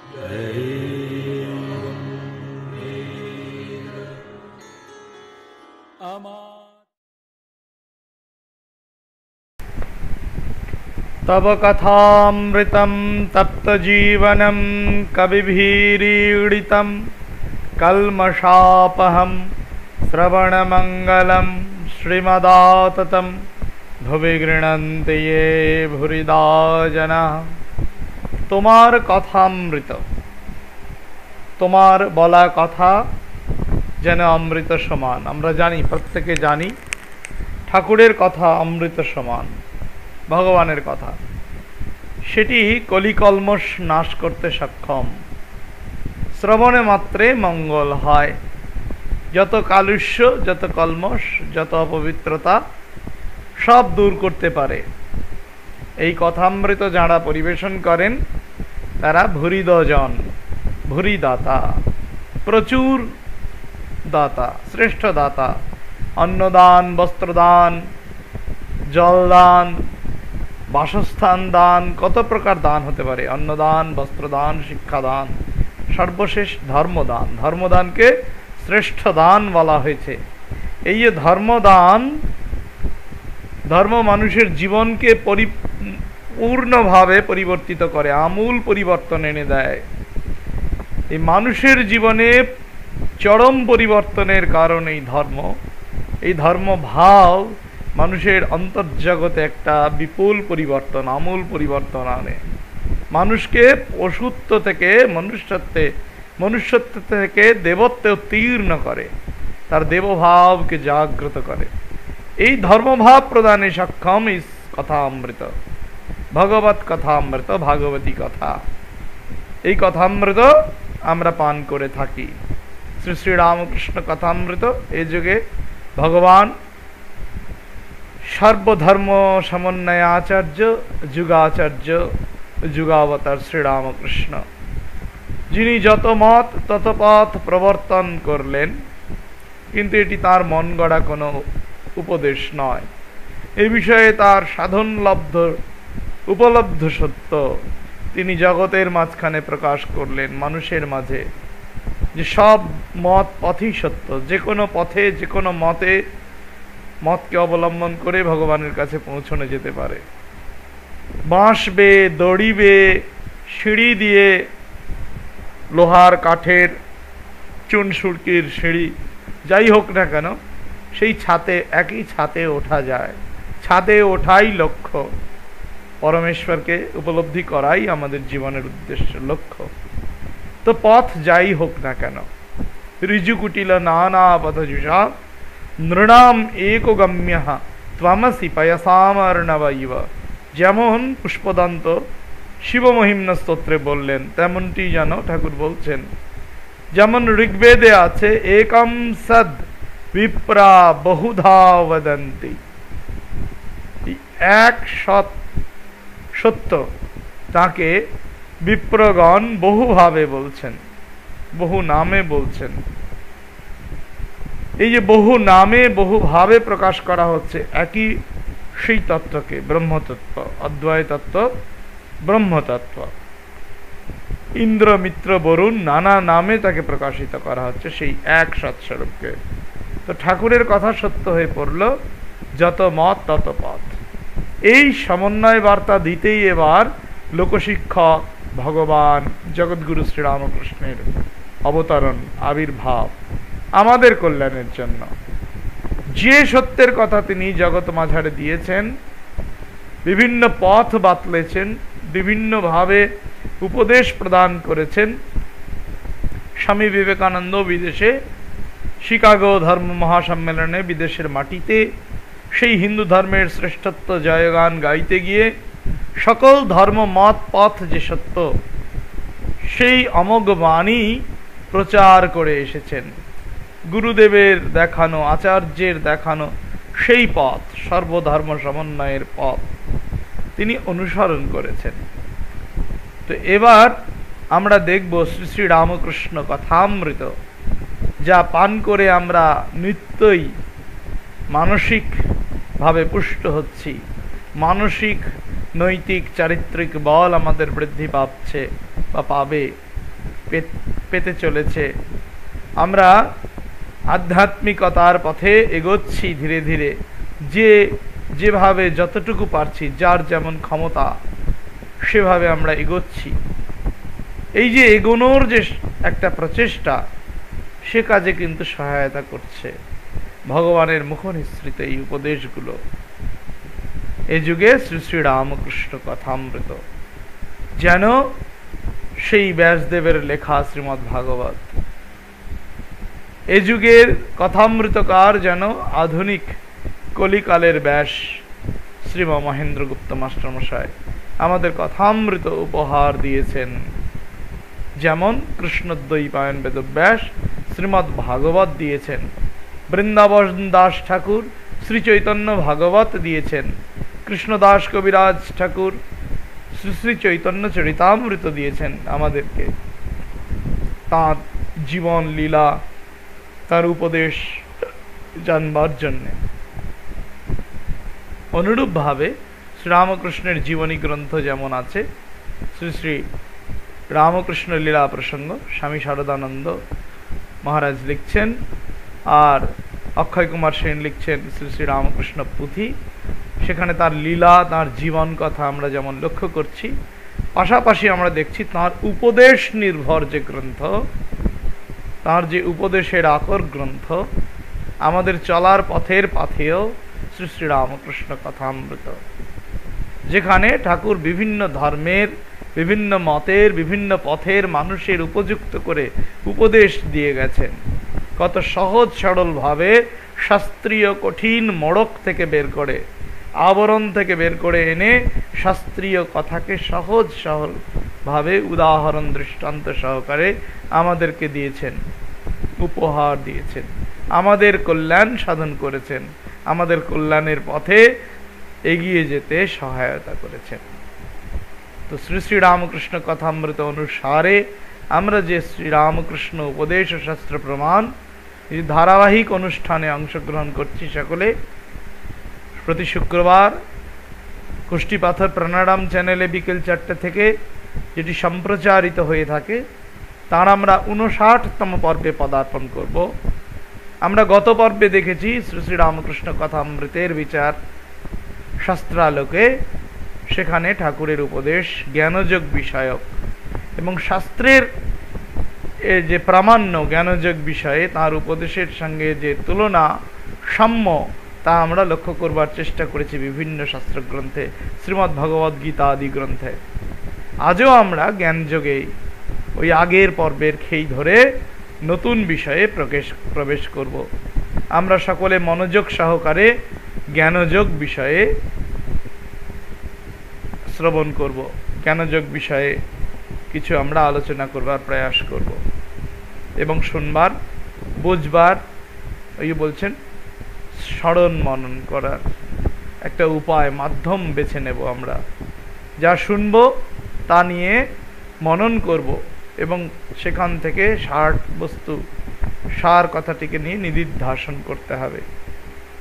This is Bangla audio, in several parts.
तव कथामृतं तप्तजीवनं कविभिरीडितं कल्मषापहं श्रवणमंगलं श्रीमदाततं भुवि गृह्णन्ति ये भूरिदा जनाः। তোমার কথামৃত, তোমার বলা কথা যেন অমৃত সমান। আমরা জানি, প্রত্যেকে জানি, ঠাকুরের কথা অমৃত সমান, ভগবানের কথা। সেটি কলিকলমশ নাশ করতে সক্ষম। শ্রবণে মাত্রে মঙ্গল হয়। যত কালুষ্য, যত কলমশ, যত অপবিত্রতা সব দূর করতে পারে। এই কথামৃত যাঁরা পরিবেশন করেন তারা ভূরিদজন, ভূরিদাতা, প্রচুর দাতা, শ্রেষ্ঠ দাতা। অন্নদান, বস্ত্রদান, জলদান, বাসস্থান দান, কত প্রকার দান হতে পারে। অন্নদান, বস্ত্রদান, শিক্ষাদান, সর্বশেষ ধর্মদান। ধর্মদানকে শ্রেষ্ঠ দান বলা হয়েছে। এই যে ধর্মদান, ধর্ম মানুষের জীবনকে পরিপূর্ণভাবে পরিবর্তিত করে, আমূল পরিবর্তন এনে দেয়। এই মানুষের জীবনে চরম পরিবর্তনের কারণ এই ধর্ম। এই ধর্মভাব মানুষের অন্তর্জগতে একটা বিপুল পরিবর্তন, আমূল পরিবর্তন আনে। মানুষকে পশুত্ব থেকে মনুষ্যত্বে, মনুষ্যত্ব থেকে দেবত্বে উত্তীর্ণ করে, তার দেবভাবকে জাগ্রত করে। এই ধর্মভাব প্রদানে সক্ষম এই কথা অমৃত, ভগবত কথা অমৃত, ভাগবতী কথা। এই কথামৃত আমরা পান করে থাকি। শ্রী শ্রী রামকৃষ্ণ কথামৃত এই যুগে ভগবান সর্বধর্ম সমন্বয় আচার্য, যুগাচার্য, যুগাবতার শ্রীরামকৃষ্ণ, যিনি যত মত তত পথ প্রবর্তন করলেন, কিন্তু এটি তার মন গড়া কোনো উপদেশ নয়। এ বিষয়ে তার সাধনলব্ধ উপলব্ধ সত্য তিনি জগতের মাঝখানে প্রকাশ করলেন, মানুষের মাঝে, যে সব মত পথই সত্য। যে কোনো পথে, যে কোনো মতকে অবলম্বন করে ভগবানের কাছে পৌঁছানো যেতে পারে। বাঁশ বেয়ে, দড়ি বেয়ে, সিঁড়ি দিয়ে, লোহার কাঠের চুন সুড়কির সিঁড়ি যাই হোক না কেন, সেই ছাতে, একই ছাতে ওঠা যায়। ছাদে ওঠাই লক্ষ্য, পরমেশ্বরকে উপলব্ধি করাই আমাদের জীবনের উদ্দেশ্য, লক্ষ্য। তো পথ যাই হোক না কেন, ঋজুকুটিল নানা পথজুষা নৃণাম একগম্য ত্বমসি পয়সামর্ণব ইব। যেমন পুষ্পদন্ত শিবমহিম্ন স্তোত্রে বললেন, তেমনটি যেন ঠাকুর বলছেন। যেমন ঋগ্বেদে আছে, একম সদ বিপ্রা বহুধা বদন্তি, এক সত্য তাকে বিপ্রগণ বহুভাবে বলছেন, বহু নামে বলছেন। এই যে বহু নামে বহুভাবে প্রকাশ করা হচ্ছে একই সেই তত্ত্বকে, ব্রহ্মতত্ত্ব, অদ্বয় তত্ত্ব, ব্রহ্মতত্ত্ব। ইন্দ্র, মিত্র, বরুণ নানা নামে তাকে প্রকাশিত করা হচ্ছে, সেই এক সৎস্বরূপকে। তো ঠাকুরের কথা সত্য হয়ে পড়ল, যত মত তত পথ। এই সমন্বয় বার্তা দিতেই এবার লোকশিক্ষক ভগবান জগৎগুরু শ্রীরামকৃষ্ণের অবতরণ, আবির্ভাব আমাদের কল্যাণের জন্য। যে সত্যের কথা তিনি জগৎ মাঝারে দিয়েছেন, বিভিন্ন পথ বাতলেছেন, বিভিন্নভাবে উপদেশ প্রদান করেছেন। স্বামী বিবেকানন্দ বিদেশে শিকাগো ধর্ম মহাসম্মেলনে, বিদেশের মাটিতে সেই হিন্দু ধর্মের শ্রেষ্ঠত্ব জয়গান গাইতে গিয়ে সকল ধর্ম মত পথ যে সত্য, সেই অমোঘ বাণী প্রচার করে এসেছেন। গুরুদেবের দেখানো, আচার্যের দেখানো সেই পথ, সর্বধর্ম সমন্বয়ের পথ তিনি অনুসরণ করেছেন। তো এবার আমরা দেখব শ্রী শ্রী রামকৃষ্ণ কথামৃত, যা পান করে আমরা নিত্যই মানসিকভাবে পুষ্ট হচ্ছি। মানসিক, নৈতিক, চারিত্রিক বল আমাদের বৃদ্ধি পাচ্ছে বা পাবে। পেতে চলেছে। আমরা আধ্যাত্মিকতার পথে এগোচ্ছি ধীরে ধীরে, যেভাবে যতটুকু পারছি, যার যেমন ক্ষমতা সেভাবে আমরা এগোচ্ছি। এই যে এগোনোর যে একটা প্রচেষ্টা, সে কাজে কিন্তু সহায়তা করছে ভগবানের মুখনিসৃত এই উপদেশগুলো। এই যুগে শ্রী শ্রী রামকৃষ্ণ কথামৃত যেন সেই ব্যাসদেবের লেখা শ্রীমদ্ ভাগবত। এ যুগের কথামৃতকার যেন আধুনিক কলিকালের ব্যাস শ্রীম মহেন্দ্রগুপ্ত মাস্টারমশাই আমাদের কথামৃত উপহার দিয়েছেন। যেমন কৃষ্ণদ্বৈপায়ন বেদব্যাস শ্রীমদ্ ভাগবত দিয়েছেন, বৃন্দাবন দাস ঠাকুর শ্রী চৈতন্য ভাগবত দিয়েছেন, কৃষ্ণদাস কবিরাজ ঠাকুর শ্রী শ্রী চৈতন্য চরিতামৃত দিয়েছেন আমাদেরকে, তাঁর জীবন লীলা, তার উপদেশ জানবার জন্যে। অনুরূপভাবে শ্রীরামকৃষ্ণের জীবনী গ্রন্থ যেমন আছে, শ্রী শ্রী রামকৃষ্ণ লীলা প্রসঙ্গ স্বামী শারদানন্দ মহারাজ লিখছেন, আর অক্ষয় কুমার সেন লিখছেন শ্রী শ্রী রামকৃষ্ণ পুঁথি। সেখানে তার লীলা, তার জীবন কথা আমরা যেমন লক্ষ্য করছি, পাশাপাশি আমরা দেখছি তার উপদেশ নির্ভর যে গ্রন্থ, তার যে উপদেশের আকর গ্রন্থ, আমাদের চলার পথের পাথেয় শ্রী শ্রী রামকৃষ্ণ কথামৃত, যেখানে ঠাকুর বিভিন্ন ধর্মের, বিভিন্ন মতের, বিভিন্ন পথের মানুষের উপযুক্ত করে উপদেশ দিয়ে গেছেন। কত সহজ সরলভাবে শাস্ত্রীয় কঠিন মোড়ক থেকে বের করে, আবরণ থেকে বের করে এনে শাস্ত্রীয় কথাকে সহজ সরলভাবে উদাহরণ দৃষ্টান্ত সহকারে আমাদেরকে দিয়েছেন, উপহার দিয়েছেন, আমাদের কল্যাণ সাধন করেছেন, আমাদের কল্যাণের পথে এগিয়ে যেতে সহায়তা করেছেন। তো শ্রী শ্রী রামকৃষ্ণ কথামৃত অনুসারে আমরা যে শ্রী রামকৃষ্ণ উপদেশ ও শাস্ত্র প্রমাণ এই ধারাবাহিক অনুষ্ঠানে অংশগ্রহণ করছি সকলে, প্রতি শুক্রবার কুষ্টিপাথর প্রাণারাম চ্যানেলে বিকেল 4টে থেকে যেটি সম্প্রচারিত হয়ে থাকে, তার আমরা 59তম পর্বে পদার্পণ করব। আমরা গত পর্বে দেখেছি শ্রী শ্রী রামকৃষ্ণ কথামৃতের বিচার শাস্ত্রালোকে, সেখানে ঠাকুরের উপদেশ জ্ঞানযোগ বিষয়ক এবং শাস্ত্রের যে প্রামাণ্য জ্ঞানযোগ বিষয়ে তার উপদেশের সঙ্গে যে তুলনা সাম্য, তা আমরা লক্ষ্য করবার চেষ্টা করেছি বিভিন্ন শাস্ত্রগ্রন্থে, শ্রীমদ্ ভগবদ্ গীতা আদি গ্রন্থে। আজও আমরা জ্ঞানযোগে ওই আগের পর্বের খেই ধরে নতুন বিষয়ে প্রবেশ করব। আমরা সকলে মনোযোগ সহকারে জ্ঞানযোগ বিষয়ে শ্রবণ করব, জ্ঞানযোগ বিষয়ে কিছু আমরা আলোচনা করবার প্রয়াস করব এবং শুনবার, বুঝবার, ওই বলছেন স্মরণ মনন করার একটা উপায়, মাধ্যম বেছে নেব। আমরা যা শুনব তা নিয়ে মনন করব এবং সেখান থেকে সার কথাটিকে নিয়ে নিদিধ্যাসন করতে হবে।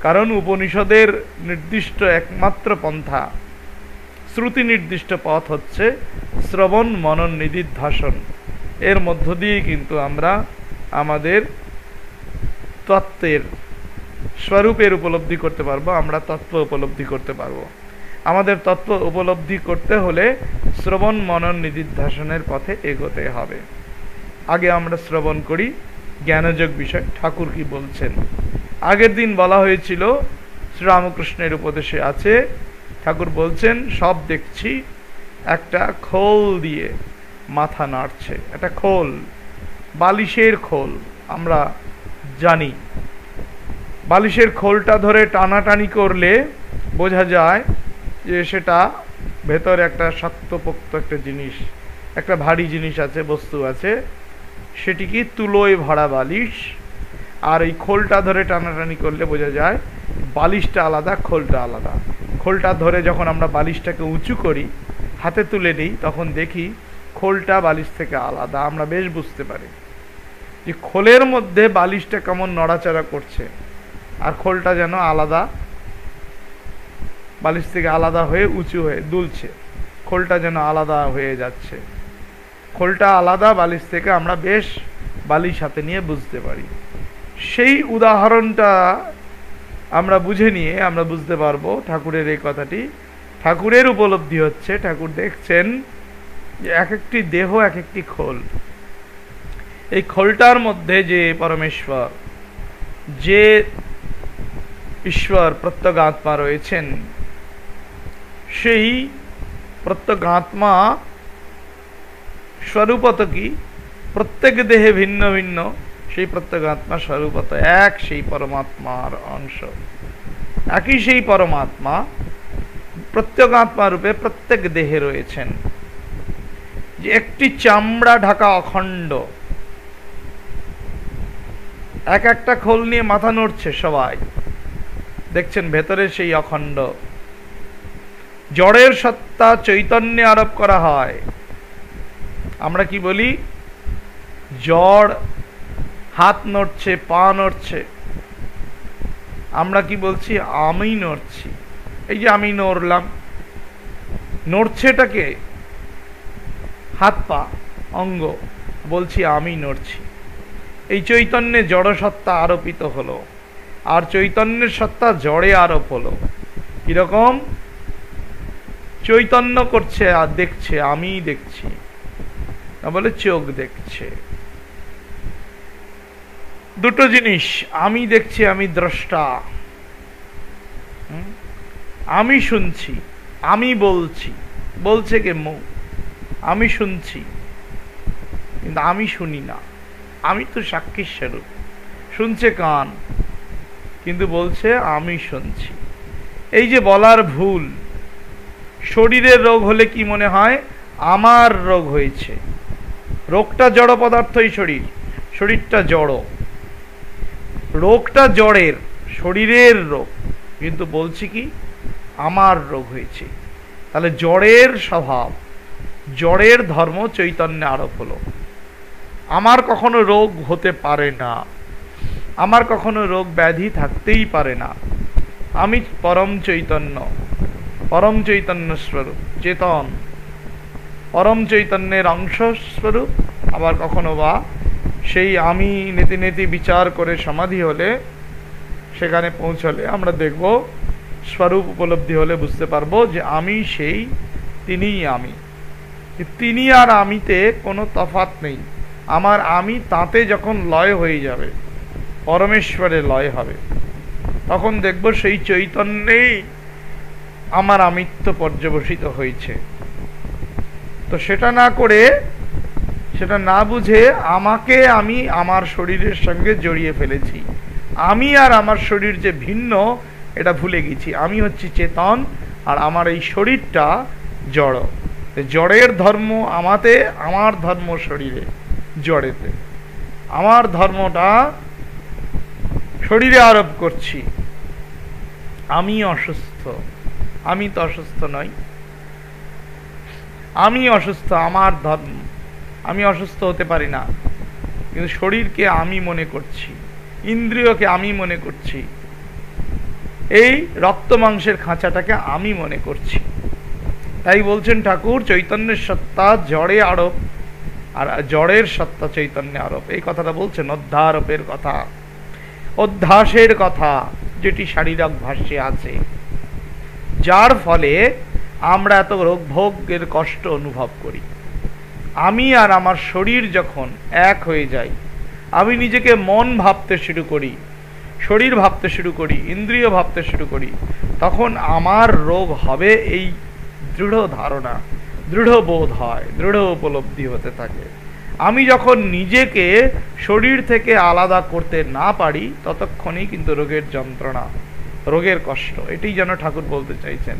কারণ উপনিষদের নির্দিষ্ট একমাত্র পন্থা, শ্রুতি নির্দিষ্ট পথ হচ্ছে শ্রবণ মনন নিদিধ্যাসন। এর মধ্য দিয়ে কিন্তু আমরা আমাদের তত্ত্বের স্বরূপের উপলব্ধি করতে পারবো, আমরা তত্ত্ব উপলব্ধি করতে পারবো। আমাদের তত্ত্ব উপলব্ধি করতে হলে শ্রবণ মনন নিদিধ্যাসনের পথে এগোতে হবে। আগে আমরা শ্রবণ করি জ্ঞানযোগ বিষয় ঠাকুর কি বলছেন। আগের দিন বলা হয়েছিল শ্রীরামকৃষ্ণের উপদেশে আছে, ঠাকুর বলছেন সব দেখছি একটা খোল দিয়ে মাথা নাড়ছে, একটা খোল, বালিশের খোল। আমরা জানি বালিশের খোলটা ধরে টানাটানি করলে বোঝা যায় যে সেটা ভেতরে একটা শক্তপোক্ত একটা জিনিস, একটা ভারী জিনিস আছে, বস্তু আছে, সেটি কি তুলোয় ভরা বালিশ। আর এই খোলটা ধরে টানাটানি করলে বোঝা যায় বালিশটা আলাদা, খোলটা আলাদা। খোলটা ধরে যখন আমরা বালিশটাকে উঁচু করি, হাতে তুলে নিই, তখন দেখি খোলটা বালিশ থেকে আলাদা। আমরা বেশ বুঝতে পারি যে খোলের মধ্যে বালিশটা কেমন নড়াচড়া করছে, আর খোলটা যেন আলাদা, বালিশ থেকে আলাদা হয়ে উঁচু হয়ে দুলছে, খোলটা যেন আলাদা হয়ে যাচ্ছে। খোলটা আলাদা বালিশ থেকে আমরা বেশ বালিশ হাতে নিয়ে বুঝতে পারি। সেই উদাহরণটা আমরা বুঝে নিয়ে আমরা বুঝতে পারবো ঠাকুরের এই কথাটি। ঠাকুরের উপলব্ধি হচ্ছে, ঠাকুর দেখছেন যে এক একটি দেহ এক একটি খোল। এই খোলটার মধ্যে যে পরমেশ্বর, যে ঈশ্বর প্রত্যগাত্মা রয়েছেন, সেই প্রত্যগাত্মা স্বরূপত কি প্রত্যেক দেহে ভিন্ন ভিন্ন, সেই প্রত্যগাত্মা স্বরূপত এক, সেই পরমাত্মার অংশ। একই সেই পরমাত্মা প্রত্যগাত্মা রূপে প্রত্যেক দেহে রয়েছেন। যে একটি চামড়া ঢাকা অখণ্ড, এক একটা খোল নিয়ে মাথা নড়ছে সবাই, দেখছেন ভেতরে সেই অখণ্ড। জড়ের সত্তা চৈতন্যে আরোপ করা হয়। আমরা কি বলি? জড় হাত নড়ছে, পা নড়ছে, আমরা কি বলছি? আমি নড়ছি। এই যে আমি নড়লাম, নড়ছেটাকে হাত পা অঙ্গ, বলছি আমি নড়ছি। এই চৈতন্যে জড়সত্তা আরোপিত হলো, আর চৈতন্যের সত্তা জড়ে আরোপ হলো। কিরকম? চৈতন্য করছে আর দেখছে, আমি দেখছি, না বলে চোখ দেখছে। দুটো জিনিস, আমি দেখছি, আমি দ্রষ্টা, আমি শুনছি, আমি বলছি, বলছে কে? মুখ। আমি শুনছি কিন্তু আমি শুনি না, আমি তো সাক্ষী স্বরূপ। শুনছে কান কিন্তু বলছে আমি শুনছি। এই যে বলার ভুল। শরীরের রোগ হলে কি মনে হয়? আমার রোগ হয়েছে। রোগটা জড় পদার্থই শরীর, শরীরটা জড়, রোগটা জড়ের, শরীরের রোগ, কিন্তু বলছি কি আমার রোগ হয়েছে। তাহলে জড়ের স্বভাব, জড়ের ধর্ম চৈতন্যে আরোপ হলো। আমার কখনো রোগ হতে পারে না, আমার কখনো রোগ ব্যাধি থাকতেই পারে না। আমি পরম চৈতন্য, পরম চৈতন্য স্বরূপ, চেতন, পরম চৈতন্যের অংশ স্বরূপ। আবার কখনো বা সেই আমি নেতি নেতি বিচার করে সমাধি হলে, সেখানে পৌঁছলে আমরা দেখব, স্বরূপ উপলব্ধি হলে বুঝতে পারবো যে আমি সেই, তিনিই আমি। তিনি আর আমিতে কোনো তফাৎ নেই। আমার আমি তাতে যখন লয় হয়ে যাবে, পরমেশ্বরে লয় হবে, তখন দেখব সেই চৈতন্যেই আমার আমিত্ব পর্যবসিত হয়েছে। তো সেটা না করে, সেটা না বুঝে আমাকে আমি আমার শরীরের সঙ্গে জড়িয়ে ফেলেছি। আমি আর আমার শরীর যে ভিন্ন, এটা ভুলে গেছি। আমি হচ্ছি চেতন, আর আমার এই শরীরটা জড়। জড়ের ধর্ম আমাতে, আমার ধর্ম শরীরে, জড়েতে। আমার ধর্মটা শরীরে আরোপ করছি। আমি অসুস্থ, আমি তো অসুস্থ নই। আমি অসুস্থ, আমার ধর্ম, আমি অসুস্থ হতে পারি না, কিন্তু শরীরকে আমি মনে করছি, ইন্দ্রিয়কে আমি মনে করছি, এই রক্ত মাংসের খাঁচাটাকে আমি মনে করছি। তাই বলছেন ঠাকুর, চৈতন্যের সত্তা জড়ে আরোপ, আর জড়ের সত্তা চৈতন্যে আরোপ। এই কথাটা বলছেন অধ্যারোপের কথা, অধ্যাসের কথা, যেটি শারীরিক ভাষ্যে আছে, যার ফলে আমরা এত রোগ ভোগের কষ্ট অনুভব করি। আমি আর আমার শরীর যখন এক হয়ে যায়, আমি নিজেকে মন ভাবতে শুরু করি, শরীর ভাবতে শুরু করি, ইন্দ্রিয় ভাবতে শুরু করি, তখন আমার রোগ হবে এই দৃঢ় ধারণা, দৃঢ় বোধ হয়, দৃঢ় উপলব্ধি হতে থাকে। আমি যখন নিজেকে শরীর থেকে আলাদা করতে না পারি, ততক্ষণই কিন্তু রোগের যন্ত্রণা, রোগের কষ্ট। এটাই যেন ঠাকুর বলতে চাইছেন।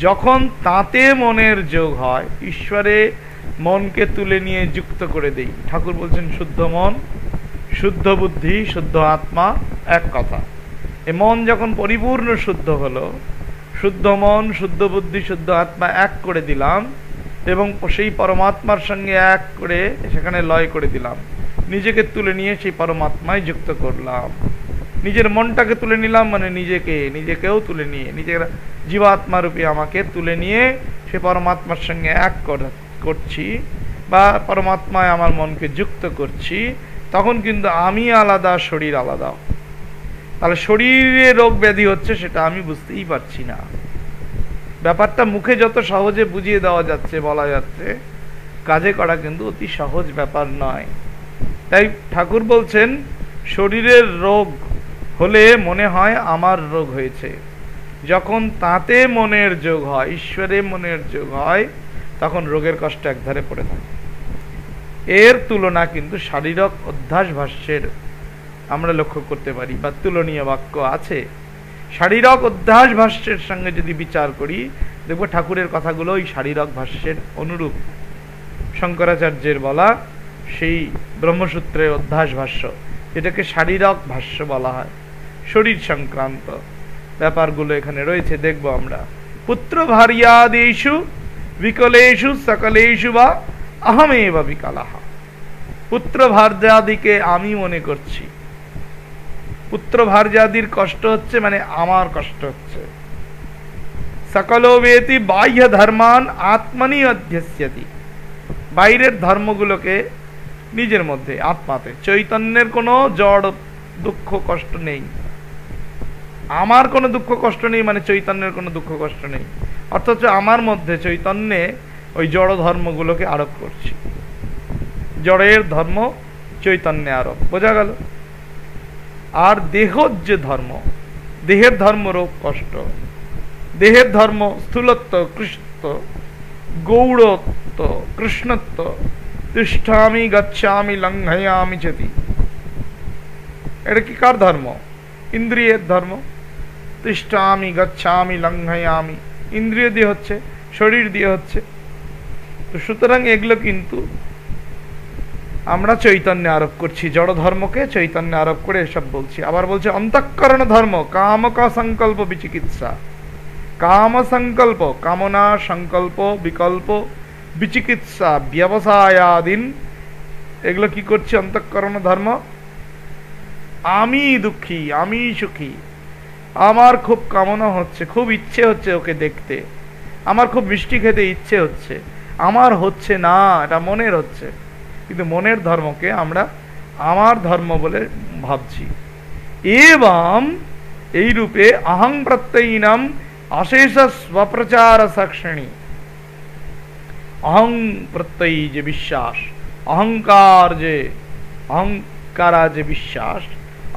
যখন তাতে মনের যোগ হয়, ঈশ্বরে মনকে তুলে নিয়ে যুক্ত করে দেই। ঠাকুর বলছেন শুদ্ধ মন, শুদ্ধ বুদ্ধি, শুদ্ধ আত্মা এক কথা। এ মন যখন পরিপূর্ণ শুদ্ধ হলো, শুদ্ধ মন, শুদ্ধ বুদ্ধি, শুদ্ধ আত্মা এক করে দিলাম, এবং সেই পরমাত্মার সঙ্গে এক করে সেখানে লয় করে দিলাম, নিজেকে তুলে নিয়ে সেই পরমাত্মায় যুক্ত করলাম। নিজের মনটাকে তুলে নিলাম, মানে নিজেকেও তুলে নিয়ে, নিজের জীবাত্মারূপী আমাকে তুলে নিয়ে সে পরমাত্মার সঙ্গে এক করছি। বা পরমাত্মায় আমার মনকে যুক্ত করছি, তখন কিন্তু আমি আলাদা, শরীর আলাদা। তাহলে শরীরে রোগ ব্যাধি হচ্ছে সেটা আমি বুঝতেই পারছি না। ব্যাপারটা মুখে যত সহজে বুঝিয়ে দেওয়া যাচ্ছে, বলা যাচ্ছে, কাজে করা কিন্তু অতি সহজ ব্যাপার নয়। তাই ঠাকুর বলছেন শরীরের রোগ হলে মনে হয় আমার রোগ হয়েছে। যখন তাতে মনের যোগ হয়, ঈশ্বরে মনের যোগ হয়, তখন রোগের কষ্ট একধারে পড়ে থাকে। এর তুলনা কিন্তু শারীরিক অধ্যাস ভাষ্যের আমরা লক্ষ্য করতে পারি, বা তুলনীয় বাক্য আছে। শারীরিক অধ্যাস ভাষ্যের সঙ্গে যদি বিচার করি, দেখব ঠাকুরের কথাগুলো ওই শারীরিক ভাষ্যের অনুরূপ। শঙ্করাচার্যের বলা সেই ব্রহ্মসূত্রের অধ্যাস ভাষ্য, যেটাকে শারীরিক ভাষ্য বলা হয়, শরীর সংক্রান্ত ব্যাপারগুলো এখানে রয়েছে। দেখব আমরা, পুত্র ভার্যাদেষু বিকলেষু সকলেষু বা আহমেব বিকলাহ। পুত্র ভার্যাদিকে আমি মনে করছি। পুত্র ভার্যাদির কষ্ট হচ্ছে মানে আমার কষ্ট হচ্ছে। সকলো বেতি বাহ্য ধর্মান আত্মনি অধ্যস্যতি। বাইরের ধর্মগুলোকে নিজের মধ্যে, আত্মাতে, চৈতন্যের কোনো জড় দুঃখ কষ্ট নেই। আমার কোনো দুঃখ কষ্ট নেই মানে চৈতন্যের কোনো দুঃখ কষ্ট নেই, অথচ আমার মধ্যে চৈতন্যে ওই জড় ধর্মগুলোকে আরোপ করছি। জড়ের ধর্ম চৈতন্যে আরোপ, বোঝা গেল? আর দেহর যে ধর্ম, দেহের ধর্ম রোগ কষ্ট, দেহের ধর্ম স্থূলত্ব, কৃষ্ণত্ব, গৌড়ত্ব, কৃষ্ণত্ব, তিষ্ঠামি গচ্ছামি লঙ্ঘয়ামি চতি। এটা কি কার ধর্ম? ইন্দ্রিয়ের ধর্ম। তিষ্ঠামি গচ্ছামি লঙ্ঘয়ামি, ইন্দ্রিয় দিয়ে হচ্ছে, শরীর দিয়ে হচ্ছে। তো সুতরাং এগুলো কিন্তু আমরা চৈতন্যে আরোপ করছি, জড় ধর্মকে চৈতন্যে আরোপ করে এসব বলছি। আবার বলছে অন্তঃকরণ ধর্ম কামক সংকল্প বিচিকিৎসা। কাম সংকল্প, কামনা, সংকল্প, বিকল্প, বিচিকিৎসা, ব্যবসায়াদিন, এগুলো কি করছে? অন্তঃকরণ ধর্ম। আমি দুঃখী, আমি সুখী, আমার খুব কামনা হচ্ছে, খুব ইচ্ছে হচ্ছে ওকে দেখতে, আমার খুব মিষ্টি খেতে ইচ্ছে হচ্ছে, আমার হচ্ছে না, এটা মনের হচ্ছে। কিন্তু মনের ধর্মকে আমরা আমার ধর্ম বলে ভাবছি। এবং এই রূপে অহং প্রত্যয়ীনাম অশেষ স্বপ্রচার সাক্ষিণী। অহং প্রত্যয়ী যে বিশ্বাস, অহংকার যে, অহংকারা যে বিশ্বাস,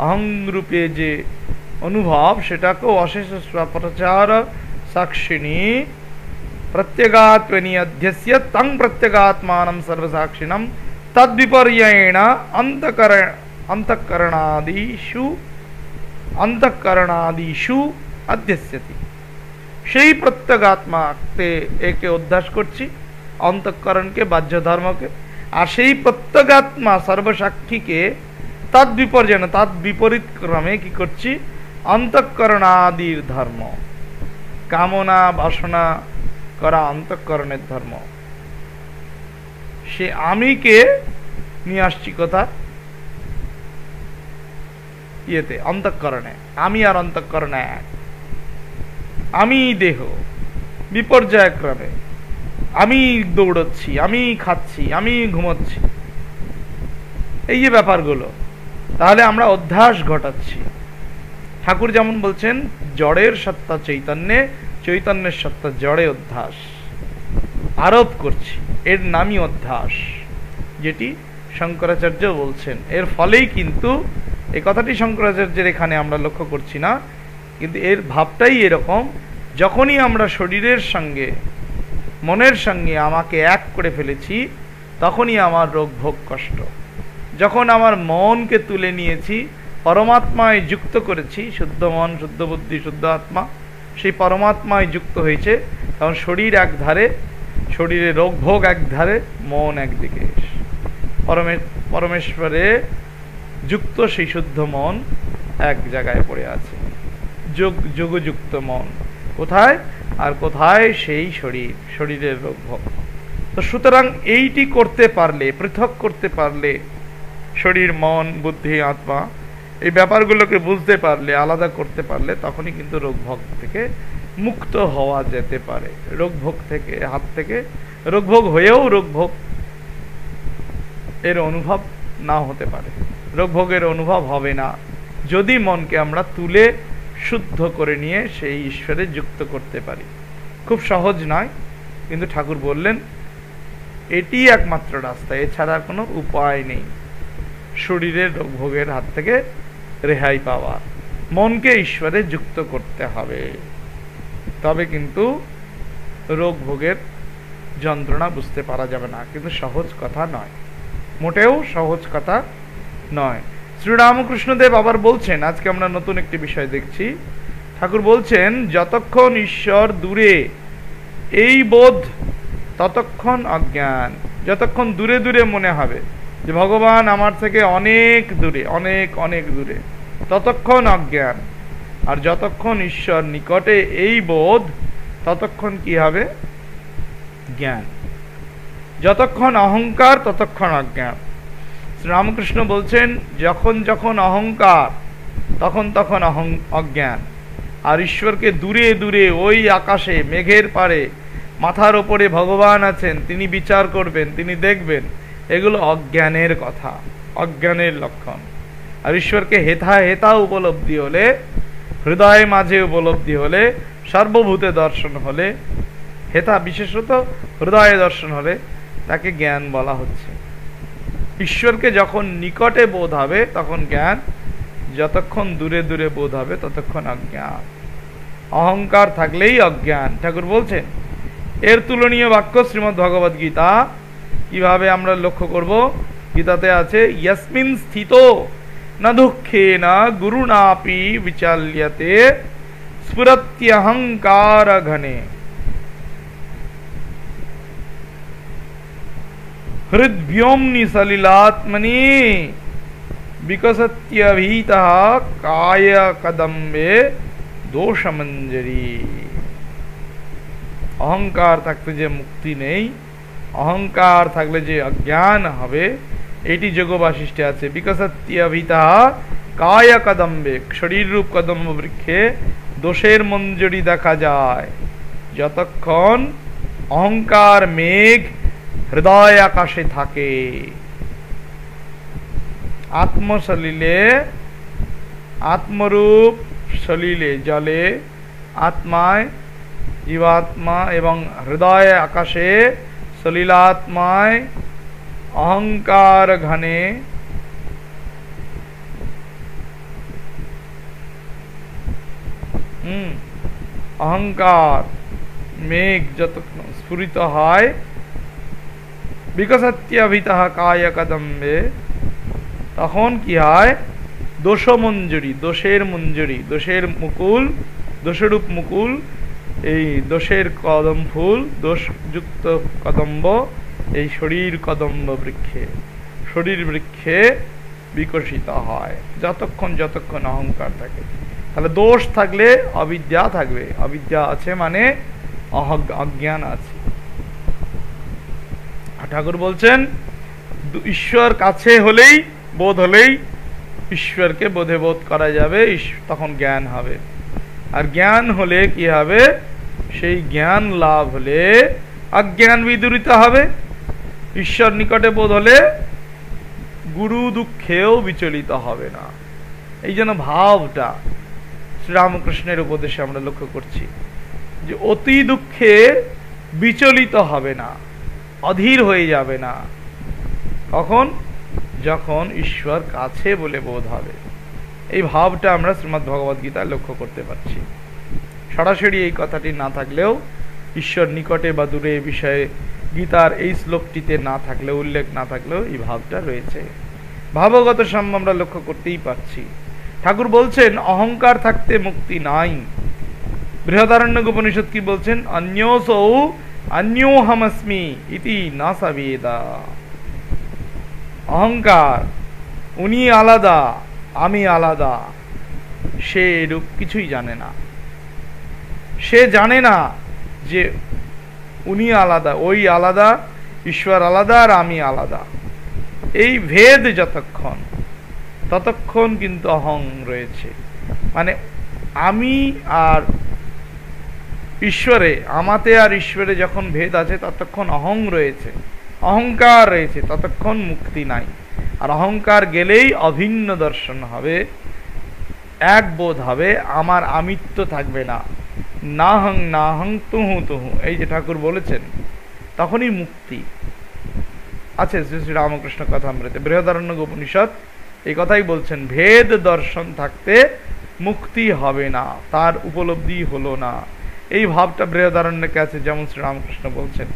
অহং রূপে যে অনুভব, সেটাকেও অশেষ স্বপ্রচার সাক্ষিণী প্রত্যগাত্মনি অধ্যস্য তং প্রত্যগাত্মানম সর্বসাক্ষিণম তদ্বিপর্যয়েণ অন্তঃকরণাদিষু অধ্যস্যতি। সেই প্রত্যগাত্মাকে একে অধ্যাস করছি, অন্তঃকরণকে, বাহ্য ধর্মকে। আর সেই প্রত্যগাত্মা সর্বসাক্ষীকে তদ্বিপর্যয়েণ, তদ বিপরীত ক্রমে কি করছি? অন্তঃকরণাদির ধর্ম, কামনা বাসনা করা অন্তঃকরণের ধর্ম। সে আমিকে নিয়ে আসছি কথা ইয়েতে, অন্তঃকরণে। আমি আর অন্তঃকরণে এক। আমি দেহ, বিপর্যয়ক্রমে আমি দৌড়চ্ছি, আমি খাচ্ছি, আমি ঘুমোচ্ছি, এই যে ব্যাপারগুলো, তাহলে আমরা অধ্যাস ঘটাচ্ছি। ঠাকুর যেমন বলছেন জড়ের সত্তা চৈতন্যে, চৈতন্যের সত্তা জড়ে অধ্যাস আরোপ করছি, এর নামই অধ্যাস, যেটি শঙ্করাচার্য বলছেন। এর ফলেই কিন্তু এই কথাটি শঙ্করাচার্যের এখানে আমরা লক্ষ্য করছি না, কিন্তু এর ভাবটাই এরকম। যখনই আমরা শরীরের সঙ্গে, মনের সঙ্গে আমাকে এক করে ফেলেছি, তখনই আমার রোগ ভোগ কষ্ট। যখন আমার মনকে তুলে নিয়েছি, পরমাত্মায় যুক্ত করেছি, শুদ্ধ মন, শুদ্ধ বুদ্ধি, শুদ্ধ আত্মা, সেই পরমাত্মায় যুক্ত হয়েছে, তখন শরীর এক ধারে, শরীরে রোগ ভোগ এক ধারে, মন একদিকে। পরমেশ্বরে যুক্ত সেই শুদ্ধ মন এক জায়গায় পড়ে আছে। যোগযুক্ত মন কোথায়? আর কোথায়? সেই শরীর, শরীরের রোগ ভোগ। তো সুতরাং এইটি করতে পারলে, পৃথক করতে পারলে, শরীর, মন, বুদ্ধি, আত্মা, এই ব্যাপারগুলোকে বুঝতে পারলে, আলাদা করতে পারলে, তখনই কিন্তু রোগ ভোগ থেকে মুক্ত হওয়া যেতে পারে। রোগ ভোগ থেকে, হাত থেকে রোগ ভোগ হয়েও রোগ ভোগ এর অনুভব না হতে পারে, রোগ ভোগের অনুভব হবে না, যদি মনকে আমরা তুলে শুদ্ধ করে নিয়ে সেই ঈশ্বরে যুক্ত করতে পারি। খুব সহজ নয়, কিন্তু ঠাকুর বললেন এটি একমাত্র রাস্তা, এছাড়া কোনো উপায় নেই শরীরের রোগ ভোগের হাত থেকে রেহাই পাওয়ার। মনকে ঈশ্বরে যুক্ত করতে হবে, তবে কিন্তু রোগ ভোগের যন্ত্রণা বুঝতে পারা যাবে না। কিন্তু সহজ কথা নয়, মোটেও সহজ কথা নয়। শ্রীরামকৃষ্ণদেব আবার বলছেন, আজকে আমরা নতুন একটি বিষয় দেখছি, ঠাকুর বলছেন যতক্ষণ ঈশ্বর দূরে এই বোধ ততক্ষণ অজ্ঞান। যতক্ষণ দূরে দূরে মনে হবে যে ভগবান আমার থেকে অনেক দূরে, অনেক অনেক দূরে, ততক্ষণ অজ্ঞান। আর যতক্ষণ ঈশ্বর নিকটে এই বোধ, ততক্ষণ কি হবে? জ্ঞান। যতক্ষণ অহংকার ততক্ষণ অজ্ঞান। শ্রীরামকৃষ্ণ বলছেন যখন যখন অহংকার তখন তখন অজ্ঞান। আর ঈশ্বরকে দূরে দূরে ওই আকাশে মেঘের পারে মাথার ওপরে ভগবান আছেন, তিনি বিচার করবেন, তিনি দেখবেন, এগুলো অজ্ঞানের কথা, অজ্ঞানের লক্ষণ। আর ঈশ্বরকে হেথা হেথা উপলব্ধি হলে, হৃদয় মাঝে উপলব্ধি হলে, সর্বভূতে দর্শন হলে, হেথা বিশেষত হৃদয়ে দর্শন হলে তাকে জ্ঞান বলা হচ্ছে। ঈশ্বরকে যখন নিকটে বোধ হবে তখন জ্ঞান, যতক্ষণ দূরে দূরে বোধ হবে ততক্ষণ অজ্ঞান। অহংকার থাকলেই অজ্ঞান, ঠাকুর বলছেন। এর তুলনীয় বাক্য শ্রীমদ্ ভগবদ গীতা। কিভাবে আমরা লক্ষ্য করব? গীতাতে আছে ইয়স্মিন স্থিতো ন দুঃখেন গুরুণাপি বিচাল্যতে স্ফুরত্যহংকার ঘনে হৃদ্ভ্যোম্নি সলিলাত্মনি বিকসত্যভীতঃ কায় কদম্বে দোষমঞ্জরি। অহংকার থাকতে যে মুক্তি নেই, অহংকার থাকলে যে অজ্ঞান হবে, এটি যোগ বাশিষ্টে আছে। বিকসত্যভীতঃ কায় কদম্বে, শরীর রূপ কদম্ব বৃক্ষে দোষের মঞ্জরি দেখা যায়। যতক্ষণ অহংকার মেঘ হৃদয় আকাশে থাকে, আত্মসলিলে, আত্মরূপ সলিলে জলে, আত্মায় জীবাত্মা এবং হৃদয় আকাশে সলিলাত্মায় অহংকার ঘনে অহংকার মেঘ যতক্ষণ স্ফুরিত হয়, বিকসত্যভীতঃ কায় কদম্বে, তখন কি হয়? দোষমঞ্জরি, দোষের মঞ্জরি, দোষের মুকুল, দোষরূপ মুকুল, এই দোষের কদম ফুল, দোষযুক্ত কদম্ব এই শরীর কদম্ব বৃক্ষে, শরীর বৃক্ষে বিকশিত হয় যতক্ষণ যতক্ষণ অহংকার থাকে। তাহলে দোষ থাকলে অবিদ্যা থাকবে, অবিদ্যা আছে মানে অজ্ঞান আছে। ঠাকুর বলছেন ঈশ্বর কাছে হলেই, বোধ হলেই ঈশ্বরকে বোধে বোধ করা যাবে, তখন জ্ঞান হবে। আর জ্ঞান হলে কি হবে? সেই জ্ঞান লাভ হলে অজ্ঞান বিদূরিত হবে। ঈশ্বর নিকটে বোধ হলে গুরু দুঃখেও বিচলিত হবে না। এই জন্য ভাবটা শ্রীরামকৃষ্ণের উপদেশে আমরা লক্ষ্য করছি যে অতি দুঃখে বিচলিত হবে না, অধীর হয়ে যাবে না। কখন? যখন ঈশ্বর কাছে বলে বোধ হবে। এই ভাবটা আমরা শ্রীমদ্ ভগবদ গীতায় লক্ষ্য করতে পারছি। সরাসরি এই কথাটি না থাকলেও, ঈশ্বর নিকটে বা দূরে এই বিষয়ে গীতার এই শ্লোকটিতে না থাকলেও, উল্লেখ না থাকলেও এই ভাবটা রয়েছে। ভাবগত সাম্য আমরা লক্ষ্য করতেই পারছি। ঠাকুর বলছেন অহংকার থাকতে মুক্তি নাই। বৃহদারণ্যক উপনিষদ কি বলছেন? অন্যোসৌ অন্যোহমস্মি ইতি না সাবেদা। অহংকার, উনি আলাদা আমি আলাদা, সে এরূপ কিছুই জানে না। সে জানে না যে উনি আলাদা, ওই আলাদা, ঈশ্বর আলাদা আর আমি আলাদা। এই ভেদ যতক্ষণ, ততক্ষণ কিন্তু অহং রয়েছে। মানে আমি আর ঈশ্বরে, আমাতে আর ঈশ্বরে যখন ভেদ আছে ততক্ষণ অহং রয়েছে। অহংকার রয়েছে ততক্ষণ মুক্তি নাই। আর অহংকার গেলেই অভিন্ন দর্শন হবে, এক বোধ হবে, আমার আমিত্ব থাকবে না, নাহং নাহং তুহু তুহু, এই যে ঠাকুর বলেছেন, তখনই মুক্তি আছে। শ্রী শ্রী রামকৃষ্ণ কথামৃতে বৃহদারণ্যক উপনিষদ এই কথাই বলছেন, ভেদ দর্শন থাকতে মুক্তি হবে না, তার উপলব্ধি হলো না। এই ভাবটা বৃহদারণ্যকে আছে। যেমন শ্রীরামকৃষ্ণ বলছেন,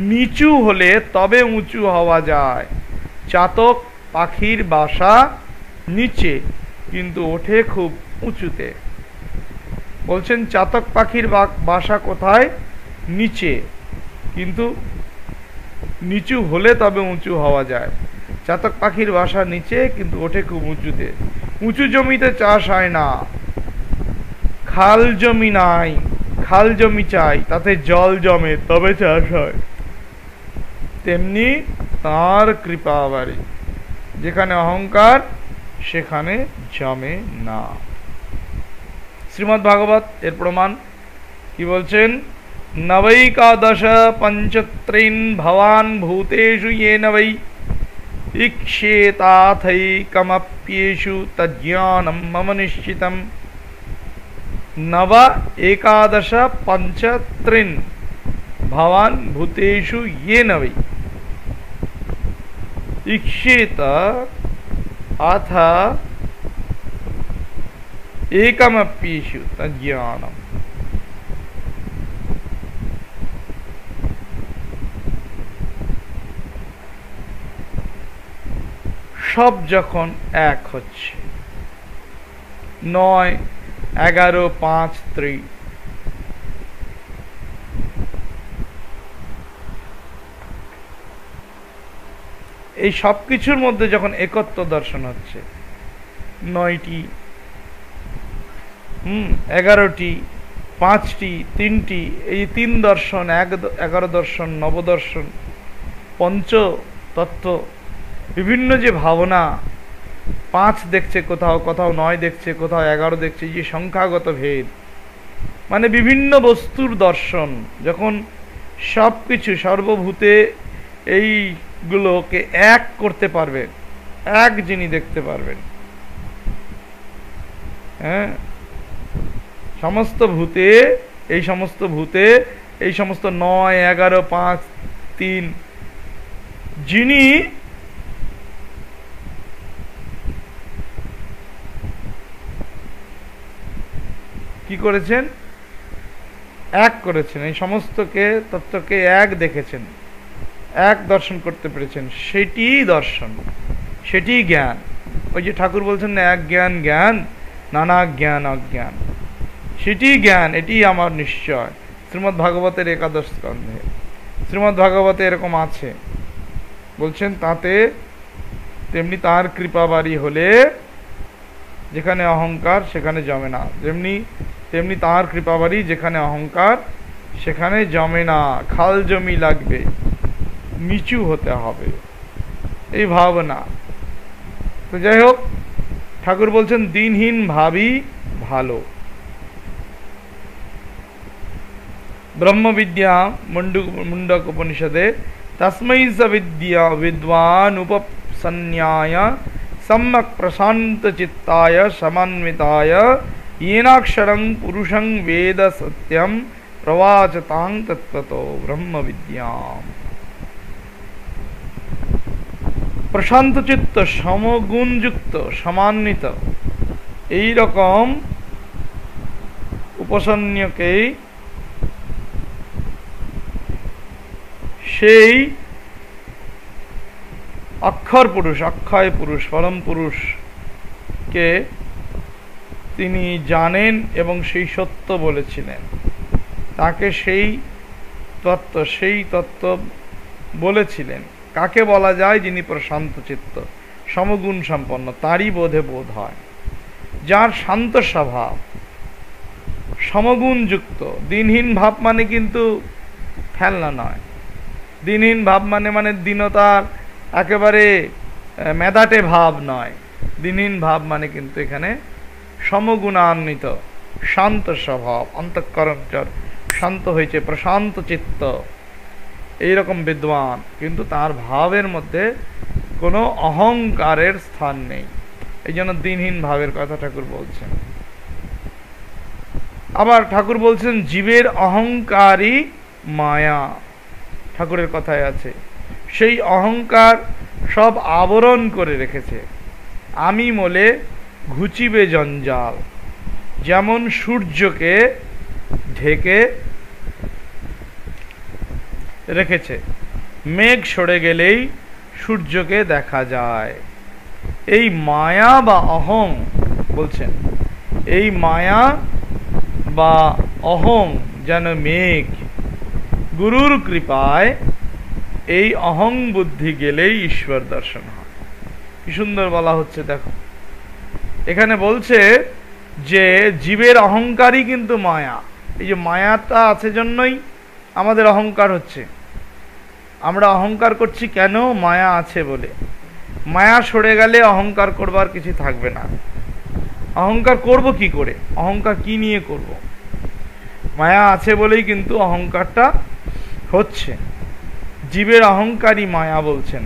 নিচু হলে তবে উঁচু হওয়া যায়। চাতক পাখির বাসা নিচে, কিন্তু ওঠে খুব উঁচুতে। বলছেন চাতক পাখির বাসা কোথায়? নিচে, কিন্তু নিচু হলে তবে উঁচু হওয়া যায়। চাতক পাখির বাসা নিচে, কিন্তু ওঠে খুব উঁচুতে। উঁচু জমিতে চাষ হয় না, খাল জমি নাই, খাল জমি চাই, তাতে জল জমে তবে চাষ হয়। তেমনি তার কৃপা বাড়ি, যেখানে অহংকার সেখানে জমে না। শ্রীমদ্ ভাগবত এর প্রমাণ কি বলছেন? নবৈকাদশ পঞ্চত্রিন ভবান ভূতেষু येन वै इक्षेताथैकमप्येषु तज्ज्ञानं मम निश्चितम्। नव एकादश पञ्चत्रिन भवान भूतेषु येन वै इक्षेत अथ एकमप्येषु तज्ज्ञानम्। সব যখন এক হচ্ছে, 9, 11, 5, 3, এই সব কিছুর মধ্যে যখন একত্ব দর্শন হচ্ছে, 9টি, 11টি, 5টি, 3টি, এই 3 দর্শন, 11 দর্শন, নবদর্শন, পঞ্চ তত্ত্ব, বিভিন্ন যে ভাবনা, 5 দেখছে কোথাও, কোথাও 9 দেখছে, কোথাও 11 দেখছে, যে সংখ্যাগত ভেদ, মানে বিভিন্ন বস্তুর দর্শন, যখন সব কিছু সর্বভূতে এইগুলোকে এক করতে পারবেন, এক যিনি দেখতে পারবেন, হ্যাঁ, সমস্ত ভূতে, এই সমস্ত ভূতে, এই সমস্ত 9, 11, 5, 3, যিনি কি করেছেন? এক করেছেন, এই সমস্তকে তত্ত্বকে এক দেখেছেন, এক দর্শন করতে পেরেছেন, সেটি দর্শন, সেটি জ্ঞান। ওই যে ঠাকুর বলছেন না, এক জ্ঞান জ্ঞান, নানা জ্ঞান অজ্ঞান, সেটি জ্ঞান, এটি আমার নিশ্চয়। শ্রীমদ্ ভাগবতের 11 স্কন্ধে, শ্রীমদ্ ভাগবতে এরকম আছে, বলছেন তাতে তেমনি তার কৃপা বাড়ি হলে যেখানে অহংকার সেখানে জমে না, তেমনি তার কৃপা বাড়ি যেখানে অহংকার সেখানে জমে না। খাল জমি লাগবে, নিচু হতে হবে, এই ভাবনা। তো যাই হোক, ঠাকুর বলছেন দিনহীন ভাবি ভালো। ব্রহ্মবিদ্যা মুন্ডক উপনিষদে তস্मै স বিদ্যা বিদ্বান উপসন্ন্যায় সম্যক প্রশান্ত চিত্তায় সমন্বিতায় येनाक्षरं पुरुषं वेद सत्यं प्रवाचतां तत्त्वतो ब्रह्मविद्याम्। প্রশান্ত চিত্ত, সমগুণযুক্ত, সমান্বিত, এই রকম উপসন্ন্যকেই সেই অক্ষর পুরুষ, অক্ষয় পুরুষ, পরম পুরুষকে তিনি জানেন এবং সেই সত্য বলেছিলেন, তাকে সেই তত্ত্ব বলেছিলেন। কাকে বলা যায়? যিনি প্রশান্ত চিত্ত, সমগুণ সম্পন্ন, তারই বোধে বোধ হয়, যার শান্ত স্বভাব, সমগুণ যুক্ত। দিনহীন ভাব মানে কিন্তু খেলনা নয়, দিনহীন ভাব মানে দীনতার একেবারে মেদাটে ভাব নয়। দিনহীন ভাব মানে কিন্তু এখানে সমগুণান্বিত, শান্ত স্বভাব, অন্তঃকরণ শান্ত হয়েছে, প্রশান্ত চিত্ত। এই রকম বিদ্বান, কিন্তু তার ভাবের মধ্যে কোনো অহংকারের স্থান নেই। এই জন্য দিনহীন ভাবের কথা ঠাকুর বলছেন। আবার ঠাকুর বলছেন জীবের অহংকারই মায়া। ঠাকুরের কথায় আছে সেই অহংকার সব আবরণ করে রেখেছে। আমি মোলে ঘুচিবে জঞ্জাল, যেমন সূর্যকে ঢেকে রেখেছে, মেঘ সরে গেলেই সূর্যকে দেখা যায়। এই মায়া বা অহং বলছেন, এই মায়া বা অহং যেন মেঘ, গুরুর কৃপায় এই অহং বুদ্ধি গেলেই ঈশ্বর দর্শন হয়। কি সুন্দর বলা হচ্ছে দেখো, এখানে বলছে যে জীবের অহংকারই কিন্তু মায়া। এই যে মায়াটা আছে জন্যই আমাদের অহংকার হচ্ছে। আমরা অহংকার করছি কেন? মায়া আছে বলে। মায়া সরে গেলে অহংকার করবার কিছু থাকবে না। অহংকার করব কি করে? অহংকার কি নিয়ে করব? মায়া আছে বলেই কিন্তু অহংকারটা হচ্ছে। জীবের অহংকারই মায়া বলছেন।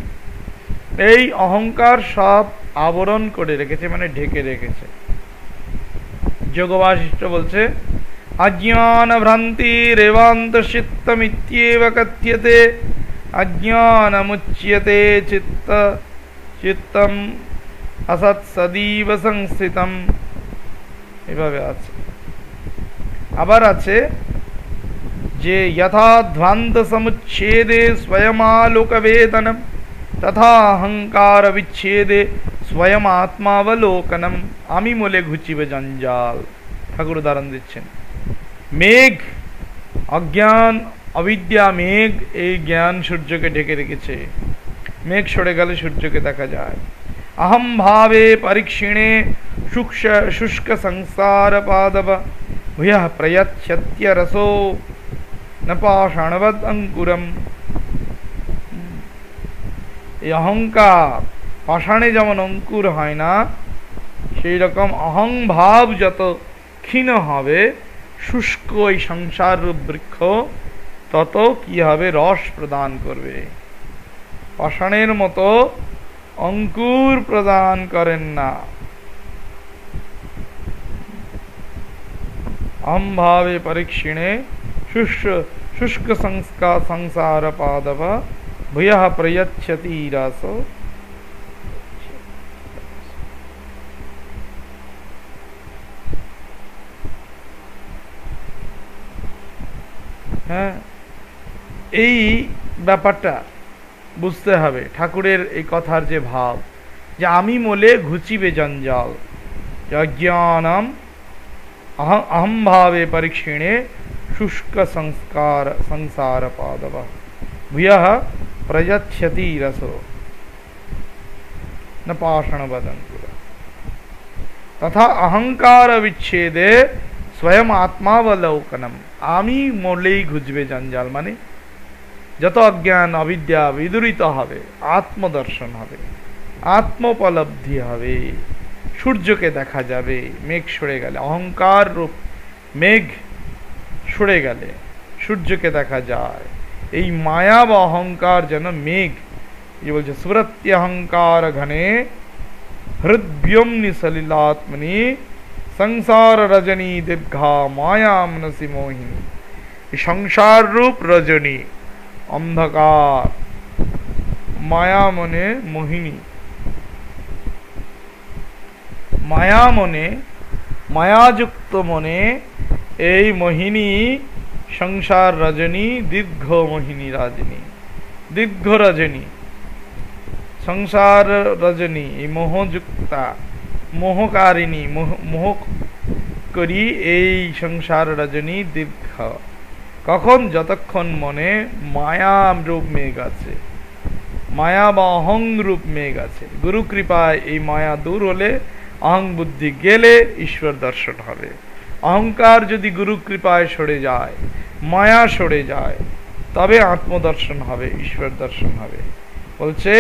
এই অহংকার সব আবরণ করে রেখেছে, মানে ঢেকে রেখেছে। যোগ বাশিষ্ঠ বলছে অজ্ঞান ভ্রান্তি রেবান্ত চিত্তমিত্যেব কথ্যতে অজ্ঞানমুচ্যতে চিত্ত চিত্তম असत् सदीव संस्थितम। এভাবে আছে। আবার আছে যে यथा ध्वान्त समुच्छेदे स्वयमालोक वेदनम तथा अहंकार विच्छेदे स्वयं आत्मावलोकनम। আমি মোলে ঘুচিবে জঞ্জাল। ঠাকুর উদাহরণ দিচ্ছেন, মেঘ, অজ্ঞান অবিদ্যা মেঘ, এই জ্ঞান সূর্যকে ঢেকে রেখেছে। মেঘ সরে গেলে সূর্যকে দেখা যায়। अहम भावे परीक्षिणे शुष्क संसार पादव भूयः प्रयच्छत्य रसो न पाषाणवद् अंकुरम। এই অহংকার পাষাণে যেমন অঙ্কুর হয় না, সেই রকম অহং ভাব যত ক্ষীণ হবে, শুষ্ক এই সংসার রূপ বৃক্ষ তত কি হবে? রস প্রদান করবে। পাষাণের মতো অঙ্কুর প্রদান করেন না। अहम भावे परीक्षिणे शुष्क संसार पादव भूयः प्रयच्छति रसो। হ্যাঁ, এই ব্যাপারটা বুঝতে হবে। ঠাকুরের এই কথার যে ভাব, যে আমি মোলে ঘুচিবে জঞ্জাল, অজ্ঞানম अहम भावे परीक्षिणे शुष्क संसार पादव भूयः प्रयच्छति रसो न पाषाणवद् अंकुरम तथा अहंकार विच्छेदे स्वयं आत्मावलोकनम। আমি মোলেই ঘুচবে জঞ্জাল, মানে যত অজ্ঞান অবিদ্যা বিদূরিত হবে, আত্মদর্শন হবে, আত্মোপলব্ধি হবে, সূর্যকে দেখা যাবে। মেঘ সরে গেলে, অহংকার রূপ মেঘ সরে গেলে সূর্যকে দেখা যায়। এই মায়া বা অহংকার যেন মেঘ, যে বলছে সুরত্যহংকার ঘনে হৃদ্যম্নি সলিলাত্মনি সংসার রজনী দীর্ঘা মায়া মনসি মোহিনী। এই সংসার রূপ রজনী, অন্ধকার, মায়া মনে মোহিনী। মায়া মনে, মায়াযুক্ত মনে এই মোহিনী সংসার রজনী, দীর্ঘ মোহিনী রাজনী, দীর্ঘ রজনী, সংসার রজনী, এই মোহযুক্তা, মোহকারিণী, মোহ করি এই সংসার রজনী দীর্ঘ। কখন? যতক্ষণ মনে মায়া রূপ মেঘ আছে, মায়া বা অহং রূপ মেঘ আছে। গুরু কৃপায় এই মায়া দূর হলে, অহং বুদ্ধি গেলে ঈশ্বর দর্শন হবে। অহংকার যদি গুরু কৃপায় সরে যায়, মায়া সরে যায়, তবে আত্মদর্শন হবে, ঈশ্বর দর্শন হবে। বলছে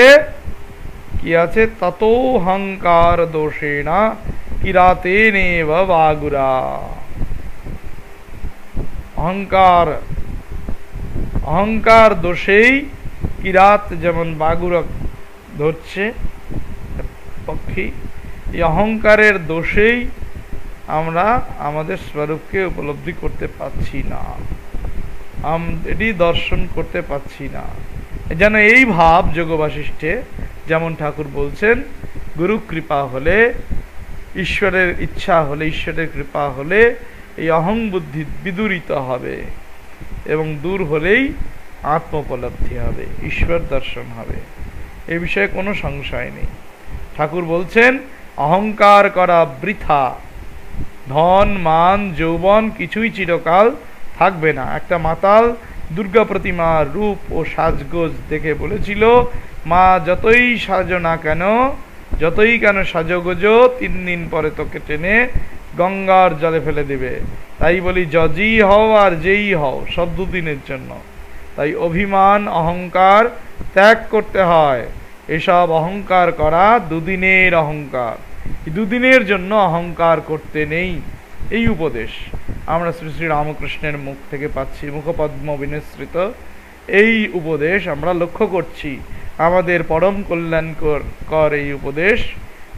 কি আছে? ততো অহংকার দোষেণা কিরাতেনেব বাগুরা। অহংকার, অহংকার দোষেই কিরাত যেমন বাগুরক ধরছে পক্ষী, এই অহংকারের দোষেই আমরা আমাদের স্বরূপকে উপলব্ধি করতে পারছি না, এটি দর্শন করতে পারছি না। যেন এই ভাব যোগ বাশিষ্ঠে যেমন ঠাকুর বলছেন, গুরু কৃপা হলে, ঈশ্বরের ইচ্ছা হলে, ঈশ্বরের কৃপা হলে এই অহং বুদ্ধি বিদূরিত হবে এবং দূর হলেই আত্মোপলব্ধি হবে, ঈশ্বর দর্শন হবে। এই বিষয়ে কোনো সংশয় নেই। ঠাকুর বলছেন অহংকার করা বৃথা, ধন মান যৌবন কিছুই চিরকাল থাকবে না। একটা মাতাল দুর্গা প্রতিমার রূপ ও সাজগোজ দেখে বলেছিল, মা যতই সাজো না কেন, যতই কেন সাজগোজো, 3 দিন পরে তোকে টেনে গঙ্গার জলে ফেলে দেবে। তাই বলি যজই হও আর যেই হও, সব 2 দিনের জন্য। তাই অভিমান অহংকার ত্যাগ করতে হয়। এসব অহংকার করা 2 দিনের অহংকার, 2 দিনের জন্য অহংকার করতে নেই। এই উপদেশ আমরা শ্রী শ্রী রামকৃষ্ণের মুখ থেকে পাচ্ছি, মুখপদ্ম বিনিসৃত এই উপদেশ আমরা লক্ষ্য করছি। আমাদের পরম কল্যাণকর এই উপদেশ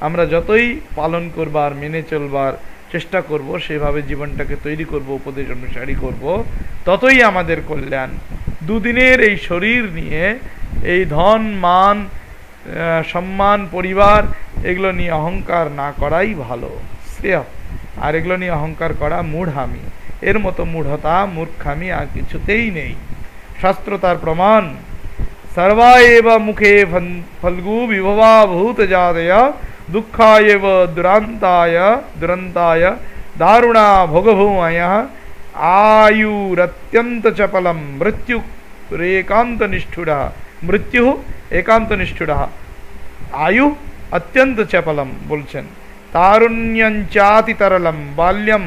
আমরা যতই পালন করবার, মেনে চলবার চেষ্টা করব, সেভাবে জীবনটাকে তৈরি করব, উপদেশ অনুসারী করব, ততই আমাদের কল্যাণ। 2 দিনের এই শরীর নিয়ে এই ধন মান সম্মান পরিবার এগুলো নিয়ে অহংকার না করাই ভালো, শ্রেয়। আর এগুলো নিয়ে অহংকার করা মূঢ়ামি, এর মতো মূঢ়তা মূর্খামি আর কিছুতেই নেই। শাস্ত্র তার প্রমাণ। সর্বা এব মুখে ফল্গু বিভবা ভূত জাতয় দুঃখায়েব দুরন্তায় দারুণা ভোগভূময় আয়ুরত্যন্ত চপলম মৃত্যু একান্ত নিষ্ঠুর আয়ু অত্যন্ত চপলম বলছেন। তারুণ্যঞ্চাতি তরলম বাল্যম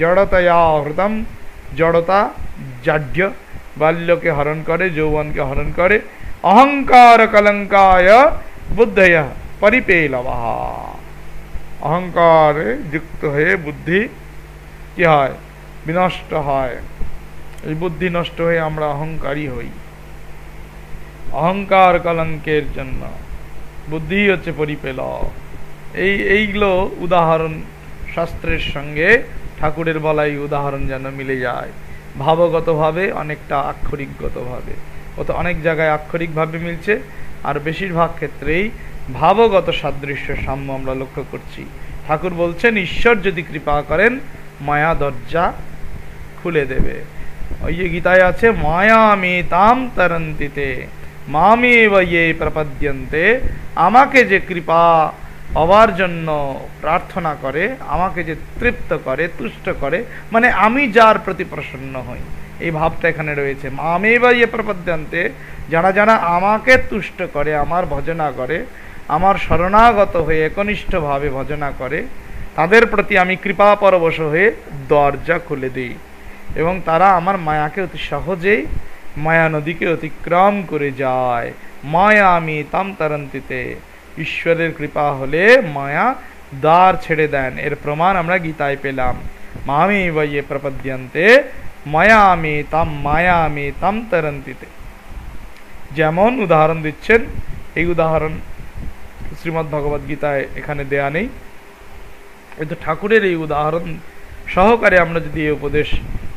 জড়তয়া হৃতম, জড়তা জাঢ্য বাল্যকে হরণ করে, যৌবনকে হরণ করে। অহংকার কলঙ্কায় বুদ্ধয় পরিপেলবঃ, অহংকারে যুক্ত হয়ে বুদ্ধি কি হয়? বিনষ্ট হয়। এই বুদ্ধি নষ্ট হয়ে আমরা অহংকারী হই। অহংকার কলঙ্কের জন্য বুদ্ধি হচ্ছে পরিপেলক। এইগুলো উদাহরণ শাস্ত্রের সঙ্গে ঠাকুরের বলাই উদাহরণ যেন মিলে যায়, ভাবগতভাবে অনেকটা আক্ষরিকগতভাবে। অনেক জায়গায় আক্ষরিকভাবে মিলছে, আর বেশিরভাগ ক্ষেত্রেই ভাবগত সাদৃশ্য সাম্য আমরা লক্ষ্য করছি। ঠাকুর বলছেন ঈশ্বর যদি কৃপা করেন মায়া দরজা খুলে দেবে। ওই যে গীতায় আছে, মায়া মেতাম তরন্তিতে মামেব ইয়ে প্রপদ্যন্তে, আমাকে যে কৃপা পাওয়ার জন্য প্রার্থনা করে, আমাকে যে তৃপ্ত করে, তুষ্ট করে, মানে আমি যার প্রতি প্রসন্ন হই, এই ভাবটা এখানে রয়েছে। মামেব ইয়ে প্রপদ্যন্তে, যারা যারা আমাকে তুষ্ট করে, আমার ভজনা করে, আমার শরণাগত হয়ে একনিষ্ঠভাবে ভজনা করে, তাদের প্রতি আমি কৃপা পরবশ হয়ে দরজা খুলে দিই এবং তারা আমার মায়াকে অতি সহজেই, মায়া নদীকে অতিক্রম করে যায়। মায়া আমি তাম তরন্তিতে, ঈশ্বরের কৃপা হলে মায়া দ্বার ছেড়ে দেন। এর প্রমাণ আমরা গীতায় পেলাম। মামি বইয়ে প্রপদ্যন্তে মায়া আমি তাম তরন্তিতে। যেমন উদাহরণ দিচ্ছেন, এই উদাহরণ শ্রীমদ্ ভগবদ গীতায় এখানে দেয়া নেই, কিন্তু ঠাকুরের এই উদাহরণ সহকারে আমরা যদি এই উপদেশ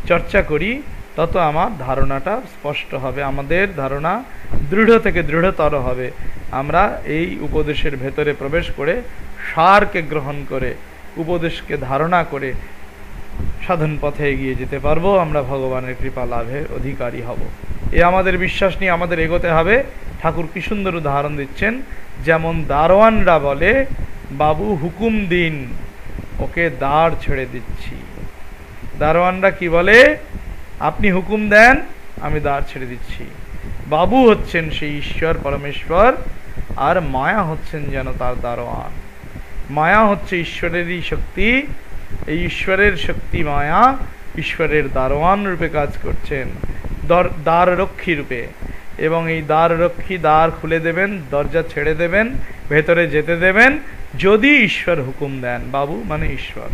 চর্চা করি, তত আমার ধারণাটা স্পষ্ট হবে, আমাদের ধারণা দৃঢ় থেকে দৃঢ়তর হবে। আমরা এই উপদেশের ভেতরে প্রবেশ করে সারকে গ্রহণ করে, উপদেশকে ধারণা করে সাধন পথে এগিয়ে যেতে পারবো, আমরা ভগবানের কৃপা লাভের অধিকারী হব। এ আমাদের বিশ্বাস নিয়ে আমাদের এগোতে হবে। ঠাকুর কি সুন্দর উদাহরণ দিচ্ছেন। যেমন দারোয়ানরা বলে, বাবু হুকুম দিন, ওকে দাঁড় ছেড়ে দিচ্ছি। দারোয়ানরা কি বলে? আপনি হুকুম দেন, আমি দাঁড় ছেড়ে দিচ্ছি। বাবু হচ্ছেন সেই ঈশ্বর পরমেশ্বর, আর মায়া হচ্ছেন যেন তার দারোয়ান। মায়া হচ্ছে ঈশ্বরেরই শক্তি, এই ঈশ্বরের শক্তি মায়া ঈশ্বরের দারোয়ান রূপে কাজ করছেন, দ্বার রক্ষী রূপে। এবং এই দ্বার রক্ষী দ্বার খুলে দেবেন, দরজা ছেড়ে দেবেন, ভেতরে যেতে দেবেন যদি ঈশ্বর হুকুম দেন। বাবু মানে ঈশ্বর।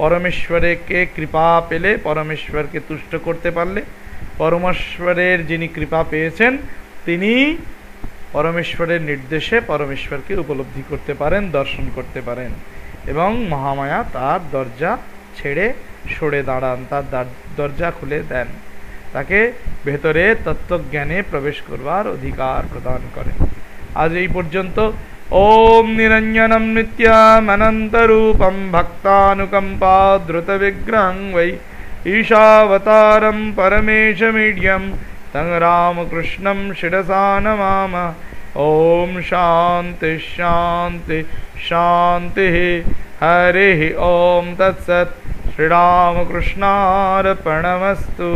পরমেশ্বরকে কৃপা পেলে, পরমেশ্বরকে তুষ্ট করতে পারলে, পরমেশ্বরের যিনি কৃপা পেয়েছেন তিনি পরমেশ্বরের নির্দেশে পরমেশ্বরকে উপলব্ধি করতে পারেন, দর্শন করতে পারেন এবং মহামায়া তার দরজা ছেড়ে সরে দাঁড়ান, তার দরজা খুলে দেন, তাকে ভেতরে তত্ত্বজ্ঞানে প্রবেশ করবার অধিকার প্রদান করেন। আজ এই পর্যন্ত। ওম নিরঞ্জনম নিত্যামনন্তরূপম ভক্তানুকম্পা দ্রুত বিগ্রহং বৈ ঈশাবতারম পরমেশমীড্যম तं रामकृष्णं शिरसा नमामः। ओम शांति शांति शांति। हरिः ओम तत्सत्। श्रीरामकृष्णार्पणमस्तु।